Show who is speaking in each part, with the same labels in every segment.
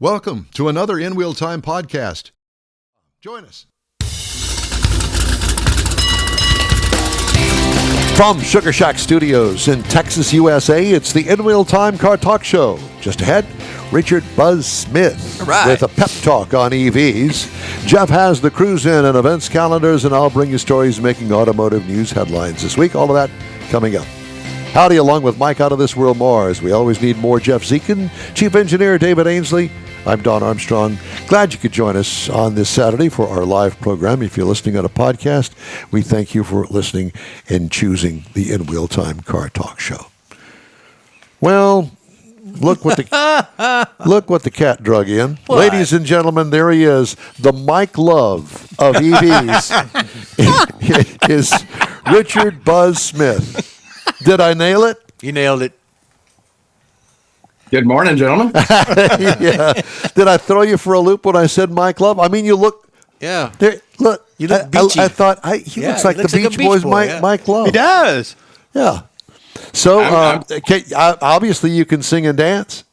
Speaker 1: Welcome to another InWheelTime podcast. Join us. From Sugar Shack Studios in Texas, USA, it's the InWheelTime Car Talk Show. Just ahead, Richard Buzz Smith with a pep talk on EVs. Jeff has the cruise in and events calendars, and I'll bring you stories making automotive news headlines this week. All of that coming up. Howdy, along with Mike out of this world Mars. We always need more Jeff Zekin, Chief Engineer David Ainsley. I'm Don Armstrong. Glad you could join us on this Saturday for our live program. If you're listening on a podcast, we thank you for listening and choosing the InWheelTime Car Talk Show. Well, look what the cat drug in. What? Ladies and gentlemen, there he is. The Mike Love of EVs is Richard Buzz Smith. Did I nail it?
Speaker 2: You nailed it.
Speaker 3: Good morning, gentlemen.
Speaker 1: Yeah. Did I throw you for a loop when I said Mike Love? I mean, you look.
Speaker 2: Yeah.
Speaker 1: Look.
Speaker 2: You look beachy.
Speaker 1: I thought he looks like the Beach Boys, Mike Love.
Speaker 2: He does.
Speaker 1: Yeah. So obviously you can sing and dance.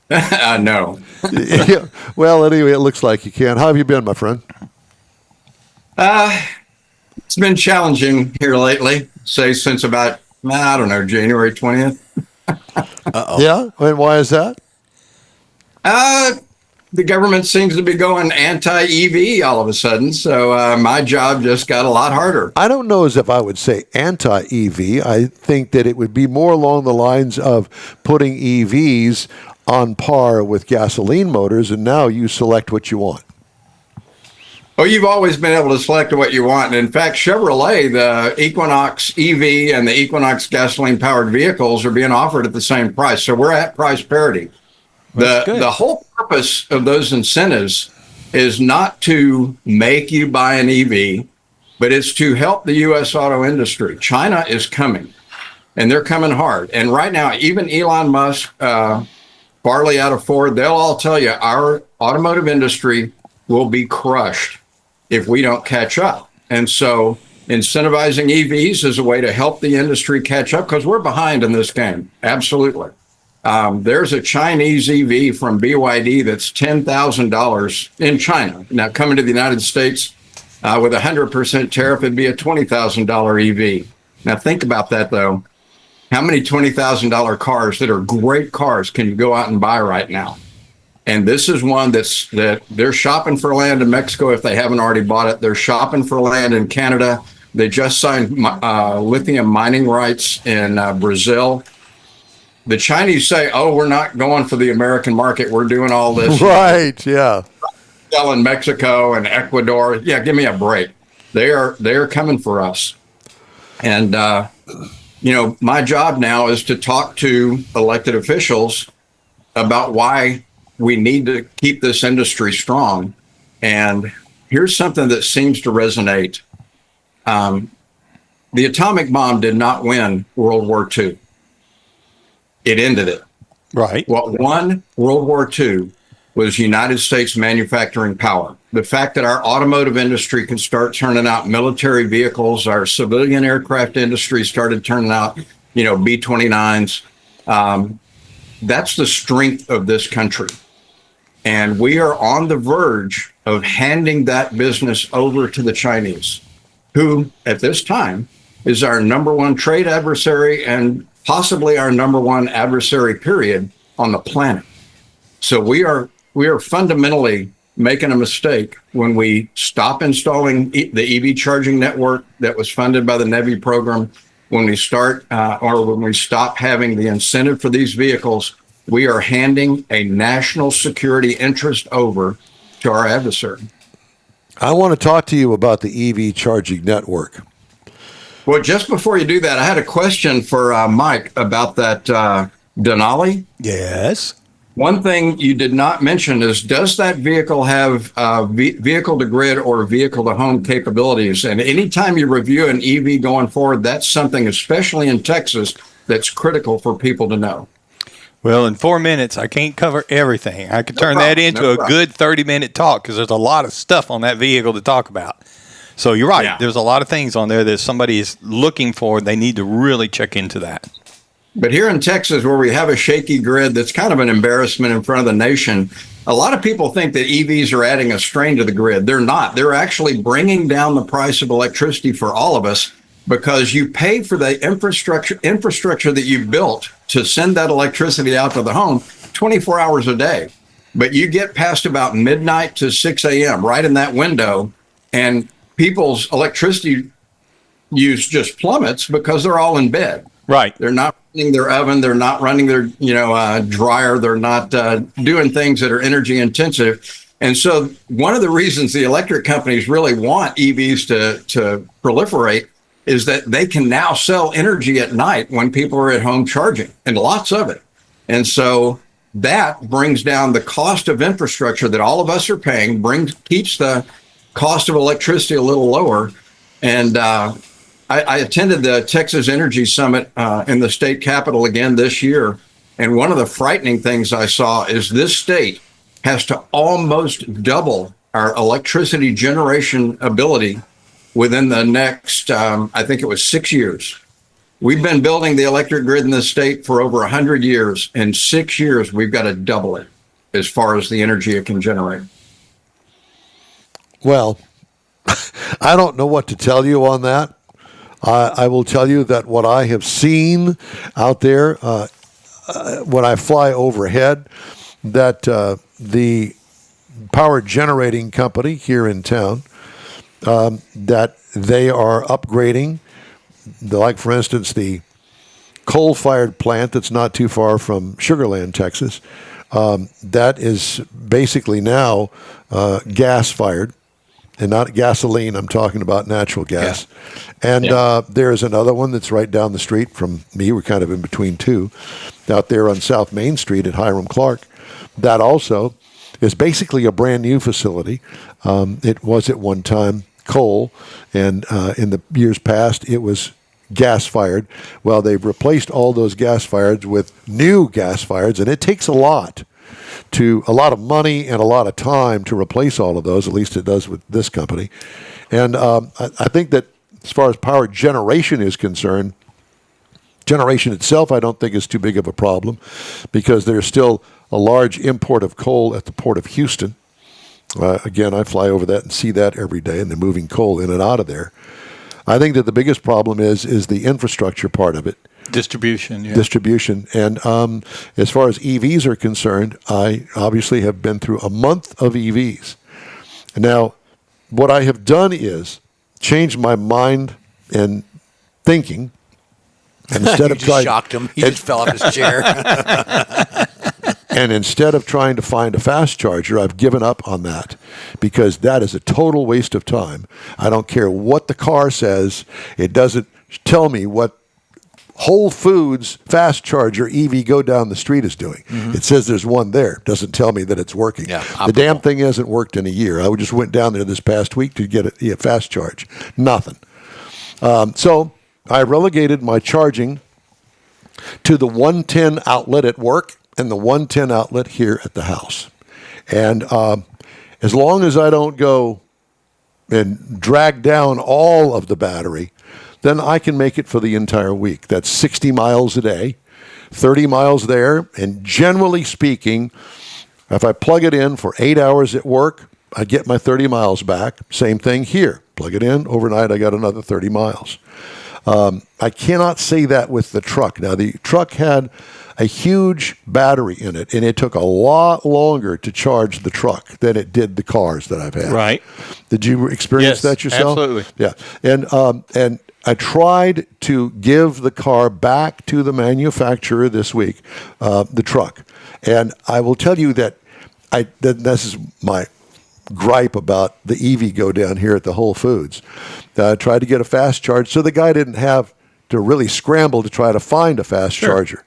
Speaker 3: No.
Speaker 1: Yeah. Well, anyway, it looks like you can. How have you been, my friend?
Speaker 3: It's been challenging here lately. Say since about January 20th.
Speaker 1: Uh-oh. Yeah? And why is that?
Speaker 3: The government seems to be going anti-EV all of a sudden, so my job just got a lot harder.
Speaker 1: I don't know as if I would say anti-EV. I think that it would be more along the lines of putting EVs on par with gasoline motors, and now you select what you want.
Speaker 3: Well, you've always been able to select what you want. And in fact, Chevrolet, the Equinox EV and the Equinox gasoline-powered vehicles are being offered at the same price. So we're at price parity. The whole purpose of those incentives is not to make you buy an EV, but it's to help the U.S. auto industry. China is coming, and they're coming hard. And right now, even Elon Musk, Farley out of Ford, they'll all tell you our automotive industry will be crushed if we don't catch up. And so incentivizing EVs is a way to help the industry catch up because we're behind in this game. Absolutely. There's a Chinese EV from BYD that's $10,000 in China. Now coming to the United States with a 100% tariff, it'd be a $20,000 EV. Now think about that though. How many $20,000 cars that are great cars can you go out and buy right now? And this is one that they're shopping for land in Mexico if they haven't already bought it. They're shopping for land in Canada. They just signed lithium mining rights in Brazil. The Chinese say, "Oh, we're not going for the American market. We're doing all this."
Speaker 1: Right, yeah.
Speaker 3: Sell in Mexico and Ecuador. Yeah, give me a break. They are coming for us. And, my job now is to talk to elected officials about why we need to keep this industry strong. And here's something that seems to resonate. The atomic bomb did not win World War II. It ended it.
Speaker 2: Right.
Speaker 3: What won World War II was United States manufacturing power. The fact that our automotive industry can start turning out military vehicles, our civilian aircraft industry started turning out, B-29s. That's the strength of this country. And we are on the verge of handing that business over to the Chinese, who at this time is our number one trade adversary and possibly our number one adversary, period, on the planet. So we are fundamentally making a mistake when we stop installing the EV charging network that was funded by the NEVI program, when we start when we stop having the incentive for these vehicles. We are handing a national security interest over to our adversary.
Speaker 1: I want to talk to you about the EV charging network.
Speaker 3: Well, just before you do that, I had a question for Mike about that Denali.
Speaker 2: Yes.
Speaker 3: One thing you did not mention is, does that vehicle have vehicle-to-grid or vehicle-to-home capabilities? And anytime you review an EV going forward, that's something, especially in Texas, that's critical for people to know.
Speaker 2: Well, in 4 minutes, I can't cover everything. I could turn that into a good 30-minute talk because there's a lot of stuff on that vehicle to talk about. So you're right. Yeah. There's a lot of things on there that somebody is looking for. They need to really check into that.
Speaker 3: But here in Texas, where we have a shaky grid that's kind of an embarrassment in front of the nation, A lot of people think that EVs are adding a strain to the grid. They're not. They're actually bringing down the price of electricity for all of us, because you pay for the infrastructure that you built to send that electricity out to the home 24 hours a day. But you get past about midnight to 6 a.m., right in that window, and people's electricity use just plummets because they're all in bed.
Speaker 2: Right.
Speaker 3: They're not running their oven. They're not running their, dryer. They're not doing things that are energy intensive. And so one of the reasons the electric companies really want EVs to proliferate is that they can now sell energy at night when people are at home charging, and lots of it. And so that brings down the cost of infrastructure that all of us are paying, keeps the cost of electricity a little lower. And I attended the Texas Energy Summit in the state capitol again this year. And one of the frightening things I saw is this state has to almost double our electricity generation ability within the next, I think it was 6 years. We've been building the electric grid in this state for over 100 years. In 6 years, we've got to double it as far as the energy it can generate.
Speaker 1: Well, I don't know what to tell you on that. I will tell you that what I have seen out there when I fly overhead, that the power generating company here in town, that they are upgrading, like for instance, the coal-fired plant that's not too far from Sugar Land, Texas, that is basically now gas-fired. And not gasoline, I'm talking about natural gas. Yeah. And there's another one that's right down the street from me. We're kind of in between two, out there on South Main Street at Hiram Clark. That also is basically a brand new facility. It was at one time coal, and in the years past, it was gas-fired. Well, they've replaced all those gas-fireds with new gas-fireds, and it takes a lot of money and a lot of time to replace all of those. At least it does with this company. And I think that as far as power generation is concerned, generation itself I don't think is too big of a problem, because there's still a large import of coal at the port of Houston. Again, I fly over that and see that every day, and they're moving coal in and out of there. I think that the biggest problem is the infrastructure part of it.
Speaker 2: Distribution, yeah.
Speaker 1: Distribution. And as far as EVs are concerned, I obviously have been through a month of EVs. Now, what I have done is change my mind and thinking. And instead of trying,
Speaker 4: shocked him. He just fell off his chair.
Speaker 1: And instead of trying to find a fast charger, I've given up on that, because that is a total waste of time. I don't care what the car says. It doesn't tell me what Whole Foods fast charger EV go down the street is doing. Mm-hmm. It says there's one there. It doesn't tell me that it's working. Yeah, the damn thing hasn't worked in a year. I just went down there this past week to get a fast charge. Nothing. So I relegated my charging to the 110 outlet at work and the 110 outlet here at the house. And as long as I don't go and drag down all of the battery, then I can make it for the entire week. That's 60 miles a day, 30 miles there. And generally speaking, if I plug it in for 8 hours at work, I get my 30 miles back. Same thing here. Plug it in, overnight I got another 30 miles. I cannot say that with the truck. Now, the truck had a huge battery in it, and it took a lot longer to charge the truck than it did the cars that I've had.
Speaker 2: Right.
Speaker 1: Did you experience that yourself?
Speaker 2: Absolutely.
Speaker 1: Yeah. And I tried to give the car back to the manufacturer this week, the truck. And I will tell you that this is my gripe about the EV go down here at the Whole Foods. I tried to get a fast charge, so the guy didn't have to really scramble to try to find a fast charger.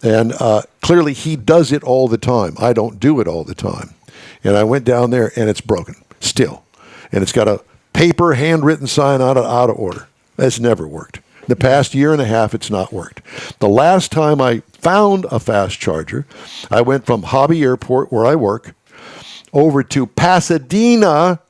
Speaker 1: And clearly he does it all the time. I don't do it all the time. And I went down there, and it's broken still. And it's got a paper handwritten sign out of order. That's never worked. The past year and a half, it's not worked. The last time I found a fast charger, I went from Hobby Airport, where I work, over to Pasadena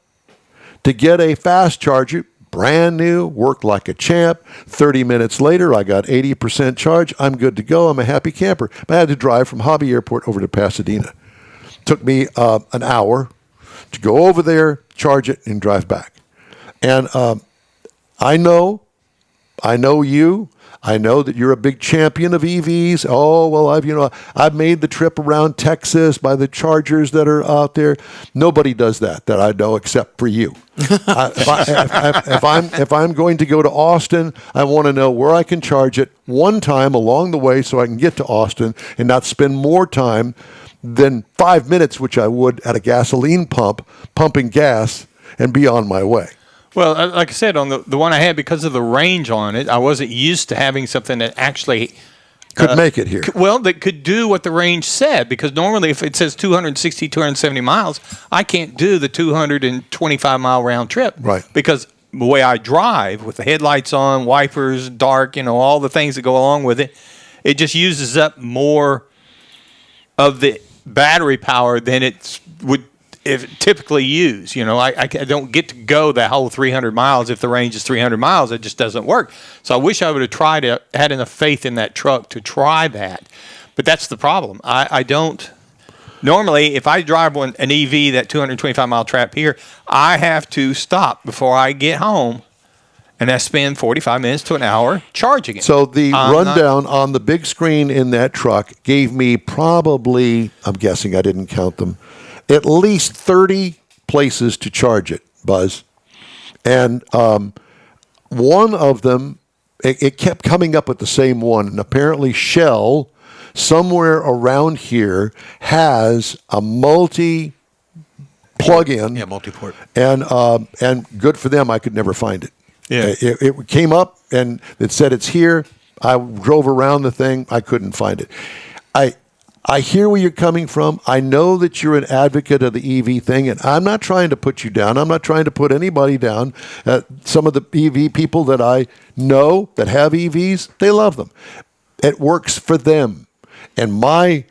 Speaker 1: to get a fast charger. Brand new, worked like a champ. 30 minutes later, I got 80% charge. I'm good to go. I'm a happy camper. But I had to drive from Hobby Airport over to Pasadena. Took me an hour to go over there, charge it, and drive back. And I know you. I know that you're a big champion of EVs. Oh, well, I've made the trip around Texas by the chargers that are out there. Nobody does that I know except for you. If I'm going to go to Austin, I want to know where I can charge it one time along the way so I can get to Austin and not spend more time than 5 minutes, which I would at a gasoline pump, pumping gas, and be on my way.
Speaker 2: Well, like I said, on the one I had, because of the range on it, I wasn't used to having something that actually
Speaker 1: could make it here.
Speaker 2: That could do what the range said, because normally if it says 260, 270 miles, I can't do the 225-mile round trip.
Speaker 1: Right.
Speaker 2: Because the way I drive, with the headlights on, wipers, dark, all the things that go along with it, it just uses up more of the battery power than it would typically use. I don't get to go that whole 300 miles if the range is 300 miles. It just doesn't work. So I wish I would have had enough faith in that truck to try that. But that's the problem. I don't. Normally, if I drive an EV, that 225-mile trap here, I have to stop before I get home, and I spend 45 minutes to an hour charging it.
Speaker 1: So the rundown on the big screen in that truck gave me probably, I'm guessing, I didn't count them, at least 30 places to charge it, Buzz. And one of them, it kept coming up with the same one. And apparently Shell, somewhere around here, has a plug-in.
Speaker 4: Yeah, multi-port.
Speaker 1: And good for them, I could never find it.
Speaker 2: Yeah.
Speaker 1: It came up and it said it's here. I drove around the thing. I couldn't find it. I hear where you're coming from. I know that you're an advocate of the EV thing, and I'm not trying to put you down. I'm not trying to put anybody down. Some of the EV people that I know that have EVs, they love them. It works for them. And my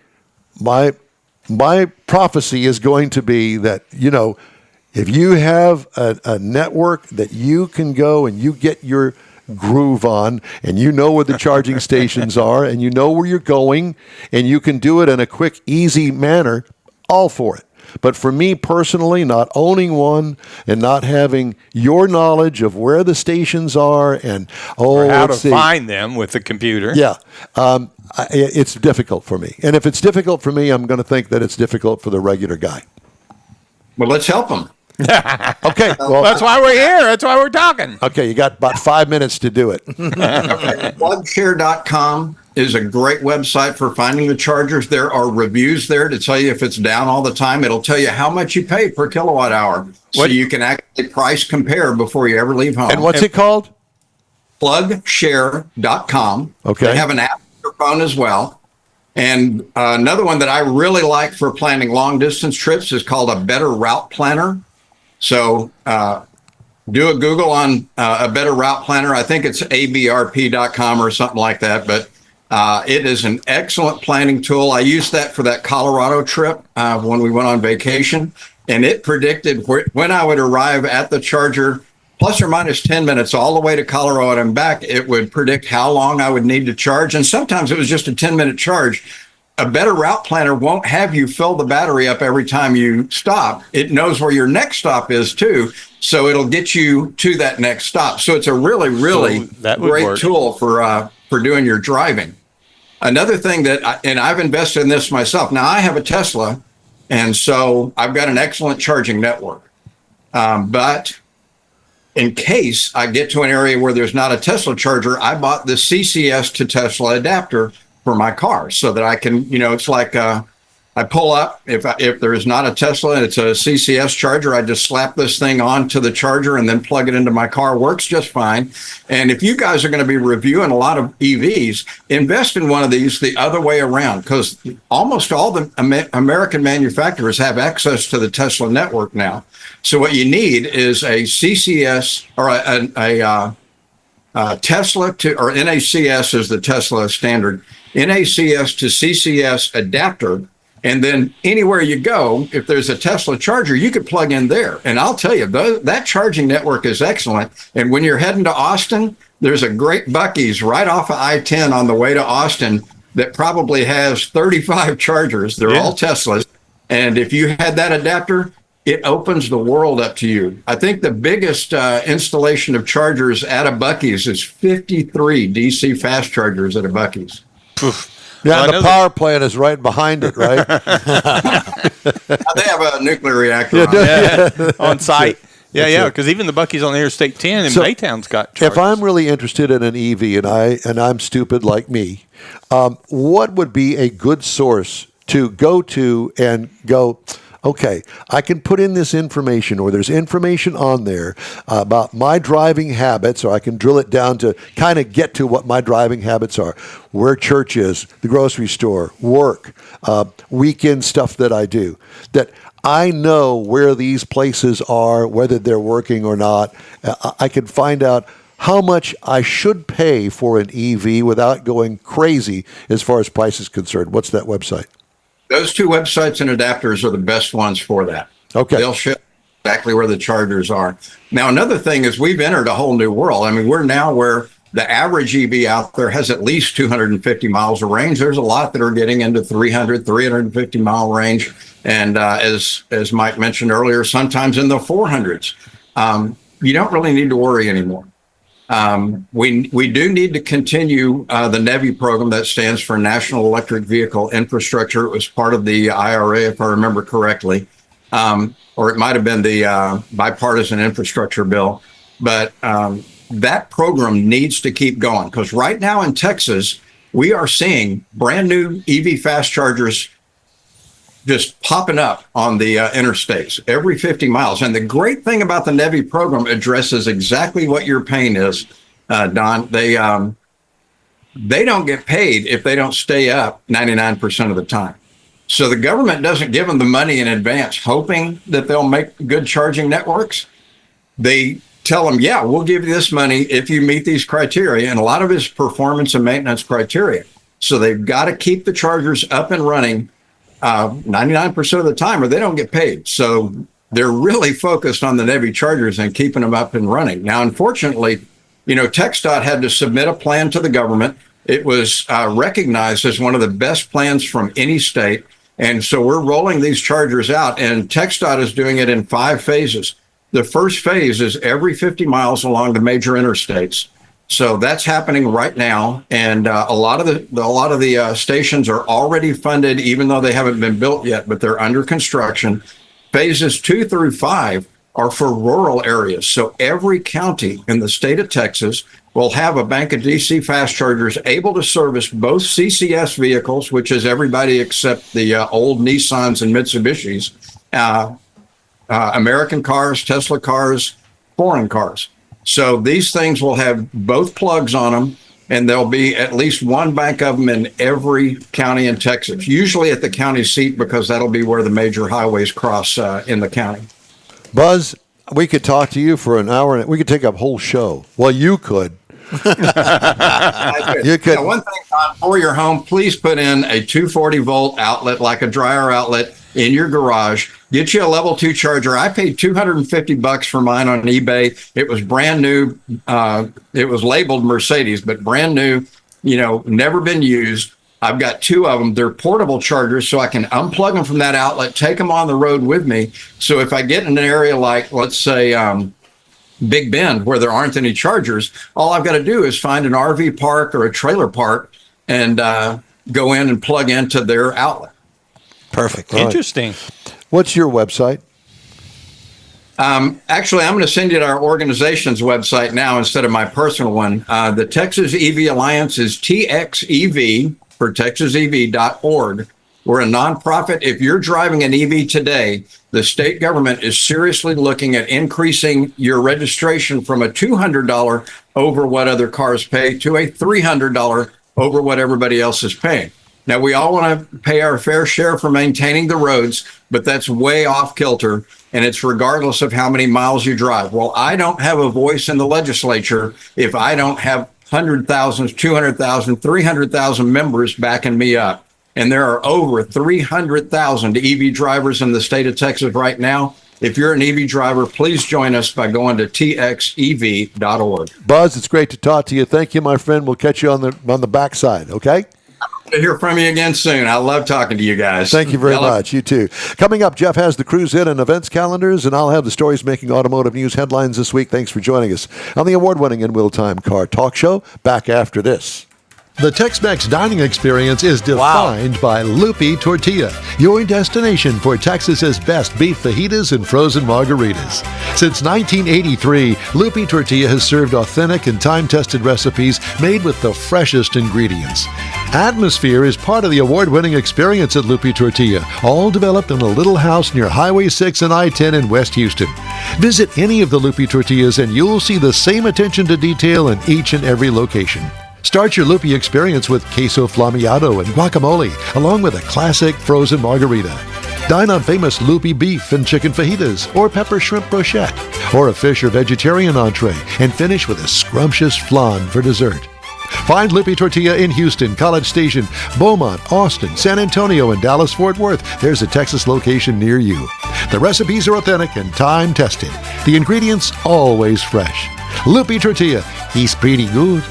Speaker 1: prophecy is going to be that, if you have a network that you can go and you get your groove on, and you know where the charging stations are, and you know where you're going, and you can do it in a quick, easy manner, all for it. But for me personally, not owning one and not having your knowledge of where the stations are and
Speaker 2: how to find them with the computer.
Speaker 1: Yeah. It's difficult for me. And if it's difficult for me, I'm going to think that it's difficult for the regular guy.
Speaker 3: Well, let's help them.
Speaker 1: Okay. Well,
Speaker 2: that's why we're here. That's why we're talking.
Speaker 1: Okay. You got about 5 minutes to do it.
Speaker 3: Okay. Plugshare.com is a great website for finding the chargers. There are reviews there to tell you if it's down all the time. It'll tell you how much you pay per kilowatt hour. So you can actually price compare before you ever leave home.
Speaker 1: And what's it called?
Speaker 3: Plugshare.com.
Speaker 1: Okay.
Speaker 3: They have an app for your phone as well. And another one that I really like for planning long distance trips is called a Better Route Planner. So do a Google on a Better Route Planner. I think it's abrp.com or something like that. But it is an excellent planning tool. I used that for that Colorado trip when we went on vacation. And it predicted when I would arrive at the charger, plus or minus 10 minutes all the way to Colorado and back. It would predict how long I would need to charge. And sometimes it was just a 10-minute charge. A Better Route Planner won't have you fill the battery up every time you stop. It knows where your next stop is too. So it'll get you to that next stop. So it's a really, really great tool for doing your driving. Another thing that, and I've invested in this myself. Now I have a Tesla, and so I've got an excellent charging network. But in case I get to an area where there's not a Tesla charger, I bought the CCS to Tesla adapter for my car so that I can, it's like I pull up, if there is not a Tesla and it's a CCS charger, I just slap this thing onto the charger and then plug it into my car. Works just fine. And if you guys are going to be reviewing a lot of EVs, invest in one of these the other way around, because almost all the American manufacturers have access to the Tesla network now. So what you need is a CCS or a Tesla to, or NACS is the Tesla standard, NACS to CCS adapter. And then anywhere you go, if there's a Tesla charger, you could plug in there. And I'll tell you, that charging network is excellent. And when you're heading to Austin, there's a great Buc-ee's right off of I-10 on the way to Austin that probably has 35 chargers. They're all Teslas. And if you had that adapter, it opens the world up to you. I think the biggest installation of chargers at a Buc-ee's is 53 DC fast chargers at a Buc-ee's.
Speaker 1: Yeah, the power plant is right behind it, right?
Speaker 3: They have a nuclear reactor
Speaker 2: on site. Yeah, because even the Buc-ee's on Interstate 10 in Baytown's got chargers.
Speaker 1: If I'm really interested in an EV and I'm stupid like me, what would be a good source to go to and go, okay, I can put in this information, or there's information on there about my driving habits, or I can drill it down to kind of get to what my driving habits are, where church is, the grocery store, work, weekend stuff that I do, that I know where these places are, whether they're working or not. I can find out how much I should pay for an EV without going crazy as far as price is concerned. What's that website?
Speaker 3: Those two websites and adapters are the best ones for that.
Speaker 1: Okay.
Speaker 3: They'll show exactly where the chargers are. Now, another thing is we've entered a whole new world. I mean, we're now where the average EV out there has at least 250 miles of range. There's a lot that are getting into 300, 350 mile range. And as Mike mentioned earlier, sometimes in the 400s. You don't really need to worry anymore. We do need to continue the NEVI program that stands for National Electric Vehicle Infrastructure. It was part of the IRA, if I remember correctly, or it might have been the bipartisan infrastructure bill. But that program needs to keep going, because right now in Texas, we are seeing brand new EV fast chargers just popping up on the interstates every 50 miles. And the great thing about the NEVI program addresses exactly what your pain is, Don. They don't get paid if they don't stay up 99% of the time. So the government doesn't give them the money in advance, hoping that they'll make good charging networks. They tell them, yeah, we'll give you this money if you meet these criteria. And a lot of it is performance and maintenance criteria. So they've got to keep the chargers up and running 99% of the time, or they don't get paid. So they're really focused on the NEVI chargers and keeping them up and running. Now, unfortunately, TxDOT had to submit a plan to the government. It was recognized as one of the best plans from any state. And so we're rolling these chargers out, and TxDOT is doing it in 5 phases. The first phase is every 50 miles along the major interstates. So that's happening right now, and a lot of the stations are already funded, even though they haven't been built yet, but they're under construction. Phases 2 through 5 are for rural areas. So every county in the state of Texas will have a bank of DC fast chargers able to service both CCS vehicles, which is everybody except the old Nissans and Mitsubishis, American cars, Tesla cars, foreign cars. So these things will have both plugs on them, and there'll be at least one bank of them in every county in Texas, usually at the county seat, because that'll be where the major highways cross in the county.
Speaker 1: Buzz, we could talk to you for an hour. We could take a whole show. Well, you could.
Speaker 3: You could. Now, one thing, Tom, for your home, please put in a 240-volt outlet, like a dryer outlet, in your garage. Get you a level 2 charger. I paid $250 for mine on eBay. It was brand new. It was labeled Mercedes, but brand new, never been used. I've got 2 of them. They're portable chargers, so I can unplug them from that outlet, take them on the road with me. So if I get in an area like, let's say, Big Bend, where there aren't any chargers, all I've got to do is find an RV park or a trailer park and go in and plug into their outlet.
Speaker 2: Perfect. Right. Interesting.
Speaker 1: What's your website?
Speaker 3: Actually, I'm going to send you to our organization's website now instead of my personal one. The Texas EV Alliance is TXEV for TexasEV.org. We're a nonprofit. If you're driving an EV today, the state government is seriously looking at increasing your registration from a $200 over what other cars pay to a $300 over what everybody else is paying. Now, we all want to pay our fair share for maintaining the roads, but that's way off kilter, and it's regardless of how many miles you drive. Well, I don't have a voice in the legislature if I don't have 100,000, 200,000, 300,000 members backing me up. And there are over 300,000 EV drivers in the state of Texas right now. If you're an EV driver, please join us by going to txev.org.
Speaker 1: Buzz, it's great to talk to you. Thank you, my friend. We'll catch you on the backside, okay?
Speaker 3: To hear from you again soon. I love talking to you guys.
Speaker 1: Thank you very much. You too. Coming up, Jeff has the cruise in and events calendars, and I'll have the stories making automotive news headlines this week. Thanks for joining us on the award-winning InWheelTime Car Talk Show. Back after this. The Tex-Mex dining experience is defined by Lupi Tortilla, your destination for Texas's best beef fajitas and frozen margaritas. Since 1983, Lupi Tortilla has served authentic and time-tested recipes made with the freshest ingredients. Atmosphere is part of the award-winning experience at Lupi Tortilla, all developed in a little house near Highway 6 and I-10 in West Houston. Visit any of the Lupi Tortillas and you'll see the same attention to detail in each and every location. Start your Lupi experience with queso flammeado and guacamole, along with a classic frozen margarita. Dine on famous Lupi beef and chicken fajitas, or pepper shrimp brochette, or a fish or vegetarian entree, and finish with a scrumptious flan for dessert. Find Lupi Tortilla in Houston, College Station, Beaumont, Austin, San Antonio, and Dallas-Fort Worth. There's a Texas location near you. The recipes are authentic and time-tested. The ingredients always fresh. Lupi Tortilla, he's pretty good.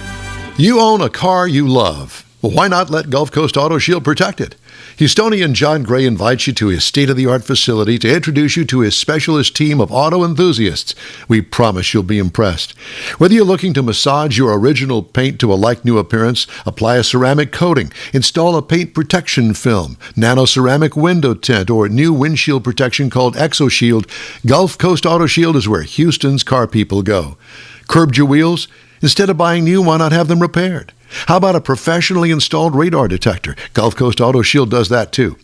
Speaker 1: You own a car you love. Well, why not let Gulf Coast Auto Shield protect it? Houstonian John Gray invites you to his state-of-the-art facility to introduce you to his specialist team of auto enthusiasts. We promise you'll be impressed. Whether you're looking to massage your original paint to a like-new appearance, apply a ceramic coating, install a paint protection film, nano-ceramic window tint, or new windshield protection called ExoShield, Gulf Coast Auto Shield is where Houston's car people go. Curbed your wheels? Instead of buying new, why not have them repaired? How about a professionally installed radar detector? Gulf Coast Auto Shield does that too.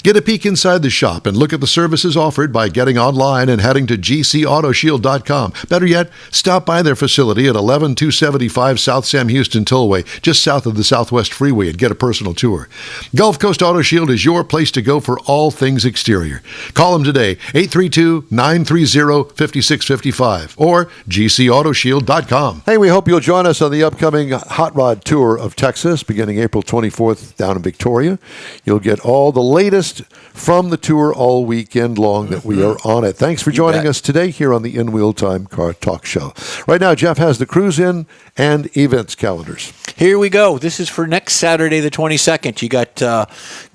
Speaker 1: Get a peek inside the shop and look at the services offered by getting online and heading to gcautoshield.com. Better yet, stop by their facility at 11275 South Sam Houston Tollway, just south of the Southwest Freeway, and get a personal tour. Gulf Coast Auto Shield is your place to go for all things exterior. Call them today, 832-930-5655 or gcautoshield.com. Hey, we hope you'll join us on the upcoming Hot Rod Tour of Texas, beginning April 24th down in Victoria. You'll get all the latest from the tour all weekend long that we are on it. Thanks for joining us today here on the InWheelTime Car Talk Show. Right now, Jeff has the cruise in and events calendars.
Speaker 4: Here we go. This is for next Saturday, the 22nd. You got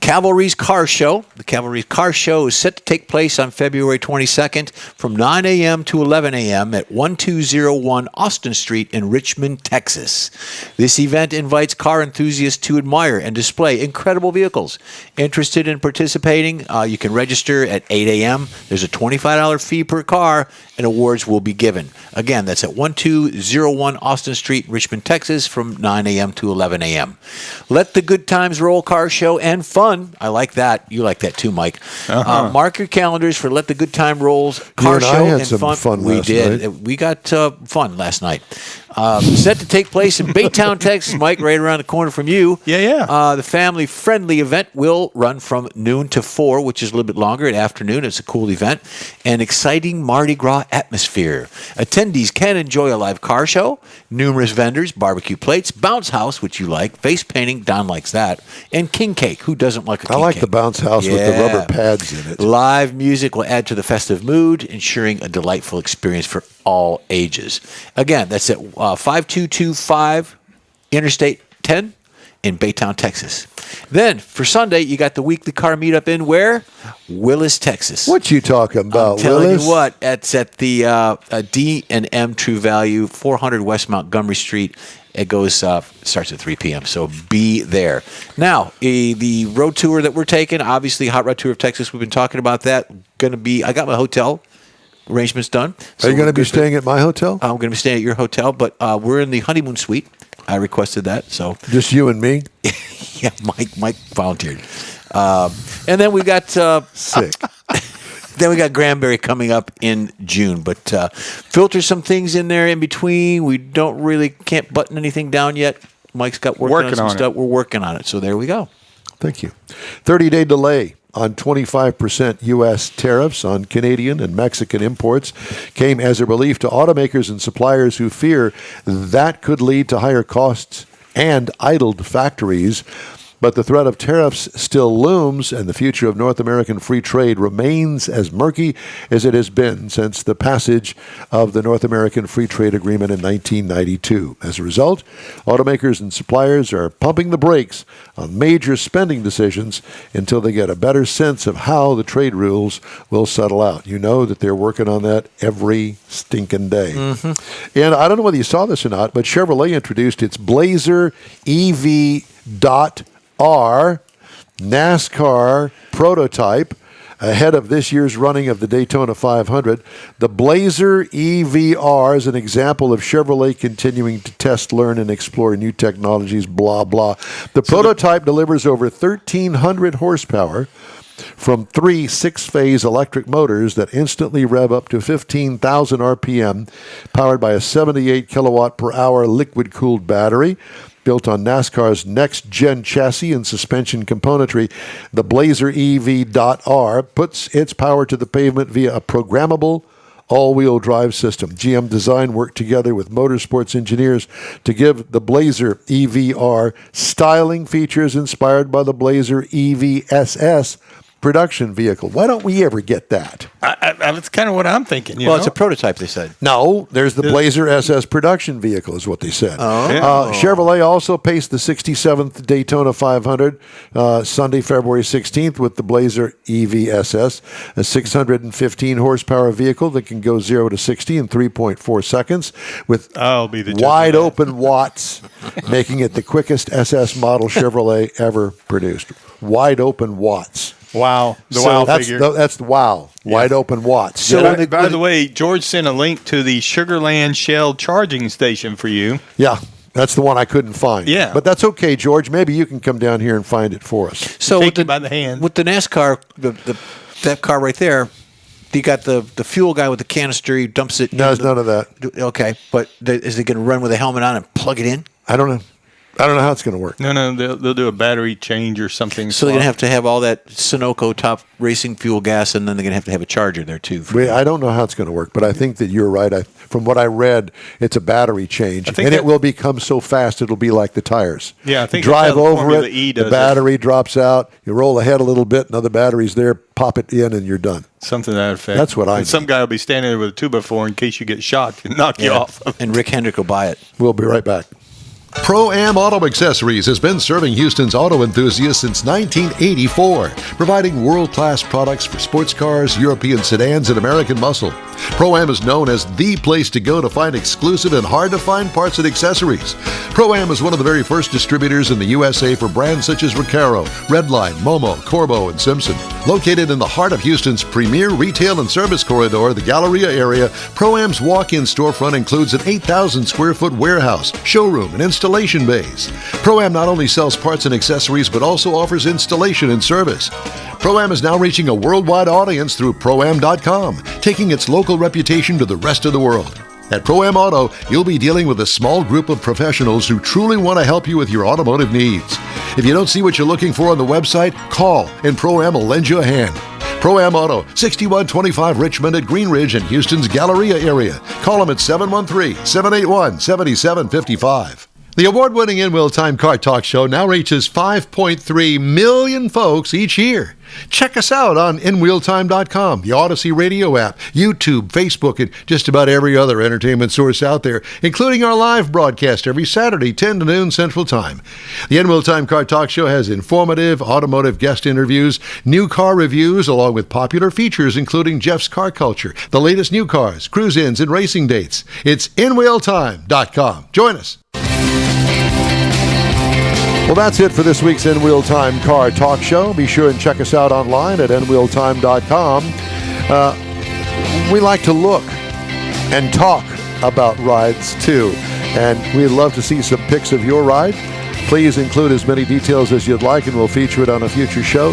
Speaker 4: Cavalry's Car Show. The Cavalry's Car Show is set to take place on February 22nd from 9 a.m. to 11 a.m. at 1201 Austin Street in Richmond, Texas. This event invites car enthusiasts to admire and display incredible vehicles. Interested in participating, you can register at 8 a.m. There's a $25 fee per car, and awards will be given. Again, that's at 1201 Austin Street, Richmond, Texas, from 9 a.m. to 11 a.m. Let the good times roll car show and fun. I like that. You like that too, Mike. Mark your calendars for Let the Good Time Rolls car show and fun. We did.
Speaker 1: Night.
Speaker 4: We got fun last night. Set to take place in Baytown, Texas, Mike, right around the corner from you.
Speaker 2: Yeah.
Speaker 4: The family-friendly event will run from noon to 4, which is a little bit longer in the afternoon. It's a cool event. An exciting Mardi Gras atmosphere. Attendees can enjoy a live car show, numerous vendors, barbecue plates, bounce house, which you like, face painting, Don likes that, and king cake. Who doesn't like a king cake?
Speaker 1: I like the bounce house with the rubber pads in it.
Speaker 4: Live music will add to the festive mood, ensuring a delightful experience for all ages. Again, that's at 5225 Interstate 10 in Baytown, Texas. Then, for Sunday, you got the weekly car meetup in where? Willis, Texas.
Speaker 1: What you talking about,
Speaker 4: I'm telling
Speaker 1: Willis?
Speaker 4: you what, it's at the D&M True Value, 400 West Montgomery Street. It goes starts at 3 p.m., so be there. Now, the road tour that we're taking, obviously, Hot Rod Tour of Texas, we've been talking about that. I got my hotel arrangements done.
Speaker 1: So are you going to be staying at my hotel?
Speaker 4: I'm going to be staying at your hotel, but we're in the honeymoon suite. I requested that, so
Speaker 1: just you and me.
Speaker 4: Yeah, Mike volunteered, and then we got
Speaker 1: sick.
Speaker 4: Then we got Granbury coming up in June, but filter some things in there in between. We can't button anything down yet. Mike's got working on some stuff. We're working on it, so there we go.
Speaker 1: Thank you. 30-day delay on 25% U.S. tariffs on Canadian and Mexican imports came as a relief to automakers and suppliers who fear that could lead to higher costs and idled factories. But the threat of tariffs still looms, and the future of North American free trade remains as murky as it has been since the passage of the North American Free Trade Agreement in 1992. As a result, automakers and suppliers are pumping the brakes on major spending decisions until they get a better sense of how the trade rules will settle out. You know that they're working on that every stinking day. Mm-hmm. And I don't know whether you saw this or not, but Chevrolet introduced its Blazer EV.R NASCAR prototype ahead of this year's running of the Daytona 500. The Blazer EV-R is an example of Chevrolet continuing to test, learn, and explore new technologies, blah, blah. The prototype delivers over 1,300 horsepower from 3 6-phase electric motors that instantly rev up to 15,000 RPM, powered by a 78 kilowatt per hour liquid-cooled battery. Built on NASCAR's next-gen chassis and suspension componentry, the Blazer EV.R puts its power to the pavement via a programmable all-wheel drive system. GM Design worked together with motorsports engineers to give the Blazer EV-R styling features inspired by the Blazer EV-SS production vehicle. Why don't we ever get that?
Speaker 2: That's kind of what I'm thinking.
Speaker 4: Well, it's a prototype, they said.
Speaker 1: No, there's the Blazer SS production vehicle is what they said. Chevrolet also paced the 67th Daytona 500 Sunday, February 16th with the Blazer EV SS, a 615 horsepower vehicle that can go 0 to 60 in 3.4 seconds with wide open watts, making it the quickest SS model Chevrolet ever produced. Wide open watts.
Speaker 2: Wow.
Speaker 1: Figure. That's the wow. Yeah. Wide open watts.
Speaker 2: So, by the way, George sent a link to the Sugarland Shell charging station for you.
Speaker 1: Yeah. That's the one I couldn't find.
Speaker 2: Yeah.
Speaker 1: But that's okay, George. Maybe you can come down here and find it for us.
Speaker 4: So
Speaker 2: Take you by the hand.
Speaker 4: With the NASCAR, that car right there, you got the fuel guy with the canister. He dumps it.
Speaker 1: No, there's none of that.
Speaker 4: Okay. But is it going to run with a helmet on and plug it in?
Speaker 1: I don't know. I don't know how it's going to work.
Speaker 2: No, they'll do a battery change or something.
Speaker 4: So they're going to have all that Sunoco top racing fuel gas, and then they're going to have a charger there, too.
Speaker 1: I don't know how it's going to work, but I think that you're right. From what I read, it's a battery change, and it will become so fast it'll be like the tires.
Speaker 2: Yeah, I think
Speaker 1: drive over it, the battery drops out, you roll ahead a little bit, another battery's there, pop it in, and you're done.
Speaker 2: Something to that effect.
Speaker 1: That's what I
Speaker 2: Some guy will be standing there with a 2x4 in case you get shocked and knock you off.
Speaker 4: And Rick Hendrick will buy it.
Speaker 1: We'll be right back.
Speaker 5: Pro-Am Auto Accessories has been serving Houston's auto enthusiasts since 1984, providing world-class products for sports cars, European sedans, and American muscle. Pro-Am is known as the place to go to find exclusive and hard-to-find parts and accessories. Pro-Am is one of the very first distributors in the USA for brands such as Recaro, Redline, Momo, Corbo, and Simpson. Located in the heart of Houston's premier retail and service corridor, the Galleria area, Pro-Am's walk-in storefront includes an 8,000-square-foot warehouse, showroom, and installation bays. Pro-Am not only sells parts and accessories, but also offers installation and service. Pro-Am is now reaching a worldwide audience through Pro-Am.com, taking its local reputation to the rest of the world. At Pro-Am Auto, you'll be dealing with a small group of professionals who truly want to help you with your automotive needs. If you don't see what you're looking for on the website, call and Pro-Am will lend you a hand. Pro-Am Auto, 6125 Richmond at Green Ridge in Houston's Galleria area. Call them at 713-781-7755. The award-winning InWheelTime Car Talk Show now reaches 5.3 million folks each year. Check us out on InWheelTime.com, the Odyssey radio app, YouTube, Facebook, and just about every other entertainment source out there, including our live broadcast every Saturday, 10 to noon Central Time. The InWheelTime Car Talk Show has informative automotive guest interviews, new car reviews, along with popular features including Jeff's Car Culture, the latest new cars, cruise-ins, and racing dates. It's InWheelTime.com. Join us.
Speaker 1: Well, that's it for this week's InWheelTime Car Talk Show. Be sure and check us out online at InWheelTime.com. We like to look and talk about rides, too. And we'd love to see some pics of your ride. Please include as many details as you'd like, and we'll feature it on a future show.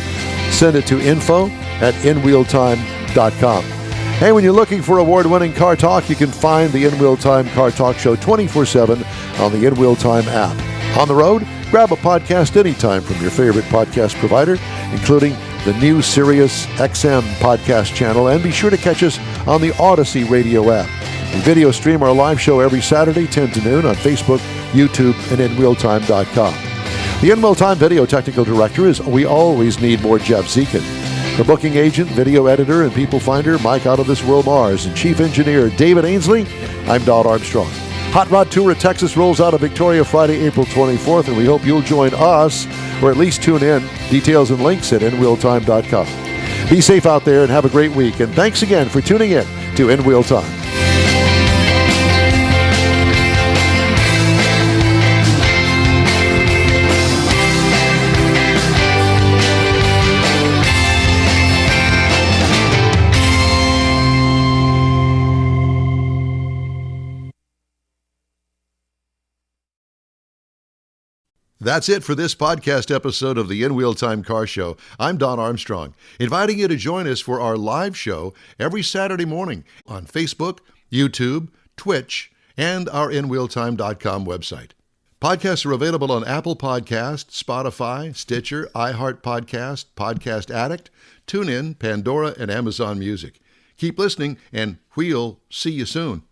Speaker 1: Send it to info@InWheelTime.com. Hey, when you're looking for award-winning car talk, you can find the InWheelTime Car Talk Show 24/7 on the InWheelTime app. On the road, grab a podcast anytime from your favorite podcast provider, including the new Sirius XM podcast channel, and be sure to catch us on the Odyssey radio app. We video stream our live show every Saturday, 10 to noon on Facebook, YouTube, and InWheelTime.com. The InWheelTime Video Technical Director is We Always Need More Jeff Zekin. The booking agent, video editor, and people finder, Mike Out of This World Mars, and chief engineer, David Ainsley. I'm Don Armstrong. Hot Rod Tour at Texas rolls out of Victoria Friday, April 24th, and we hope you'll join us, or at least tune in. Details and links at InWheelTime.com. Be safe out there and have a great week, and thanks again for tuning in to InWheelTime.
Speaker 5: That's it for this podcast episode of the InWheelTime Car Show. I'm Don Armstrong, inviting you to join us for our live show every Saturday morning on Facebook, YouTube, Twitch, and our InWheelTime.com website. Podcasts are available on Apple Podcasts, Spotify, Stitcher, iHeart Podcast, Podcast Addict, TuneIn, Pandora, and Amazon Music. Keep listening, and we'll see you soon.